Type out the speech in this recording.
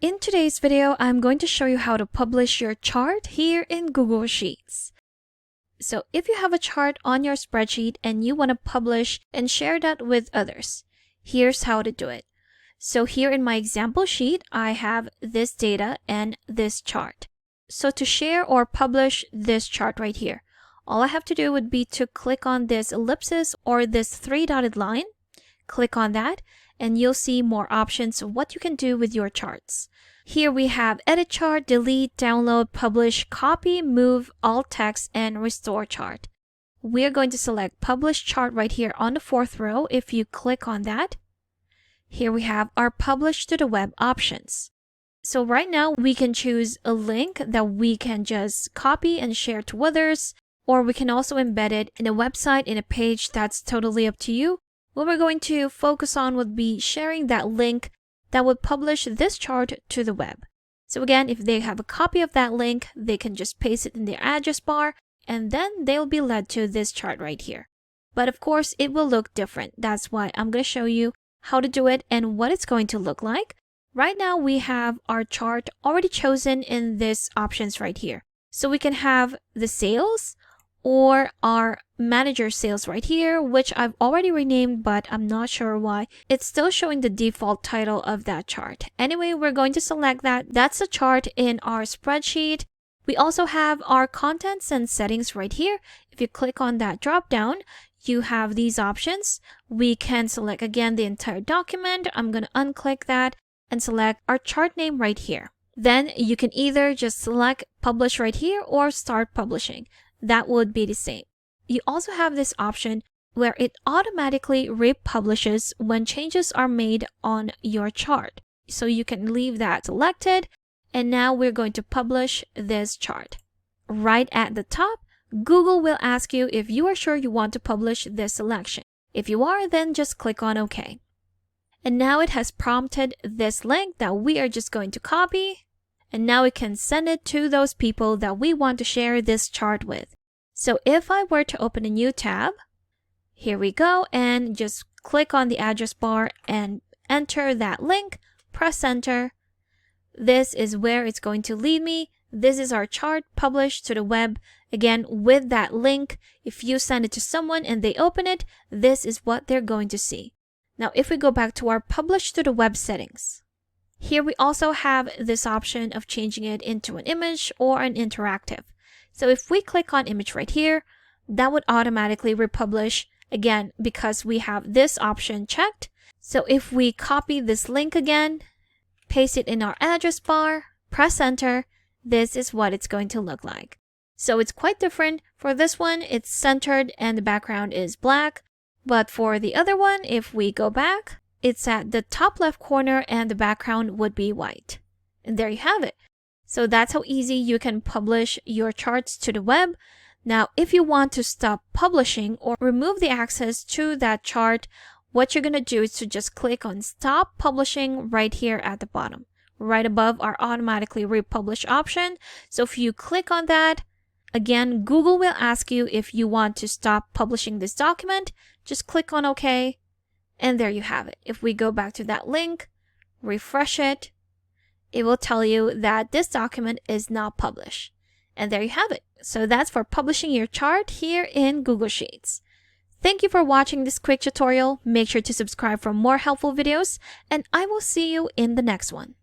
In today's video, I'm going to show you how to publish your chart here in Google Sheets. So if you have a chart on your spreadsheet and you want to publish and share that with others, here's how to do it. So here in my example sheet, I have this data and this chart. So to share or publish this chart right here, all I have to do would be to click on this ellipsis or this three-dotted line, click on that, and you'll see more options of what you can do with your charts. Here we have edit chart, delete, download, publish, copy, move, alt text, and restore chart. We're going to select publish chart right here on the fourth row. If you click on that, here we have our publish to the web options. So right now we can choose a link that we can just copy and share to others, or we can also embed it in a website, in a page. That's totally up to you. What we're going to focus on would be sharing that link that would publish this chart to the web. So again, if they have a copy of that link, they can just paste it in their address bar, and then they'll be led to this chart right here. But of course, it will look different. That's why I'm going to show you how to do it and what it's going to look like. Right now, we have our chart already chosen in this options right here. So we can have the sales or our manager sales right here, which I've already renamed, but I'm not sure why. It's still showing the default title of that chart. Anyway, we're going to select that. That's the chart in our spreadsheet. We also have our contents and settings right here. If you click on that drop down, you have these options. We can select again the entire document. I'm going to unclick that and select our chart name right here. Then you can either just select publish right here or start publishing. That would be the same. You also have this option where it automatically republishes when changes are made on your chart. So you can leave that selected. And now we're going to publish this chart. Right at the top, Google will ask you if you are sure you want to publish this selection. If you are, then just click on OK. And now it has prompted this link that we are just going to copy. And now we can send it to those people that we want to share this chart with. So if I were to open a new tab, here we go, and just click on the address bar and enter that link, press enter. This is where it's going to lead me. This is our chart published to the web. Again, with that link, if you send it to someone and they open it, this is what they're going to see. Now, if we go back to our publish to the web settings, here we also have this option of changing it into an image or an interactive. So if we click on image right here, that would automatically republish again because we have this option checked. So if we copy this link again, paste it in our address bar, press enter, this is what it's going to look like. So it's quite different. For this one, it's centered and the background is black. But for the other one, if we go back, it's at the top left corner and the background would be white. And there you have it. So that's how easy you can publish your charts to the web. Now, if you want to stop publishing or remove the access to that chart, what you're going to do is to just click on Stop Publishing right here at the bottom, right above our automatically republish option. So if you click on that, again, Google will ask you if you want to stop publishing this document. Just click on OK. And there you have it. If we go back to that link, refresh it, it will tell you that this document is now published. And there you have it. So that's for publishing your chart here in Google Sheets. Thank you for watching this quick tutorial. Make sure to subscribe for more helpful videos, and I will see you in the next one.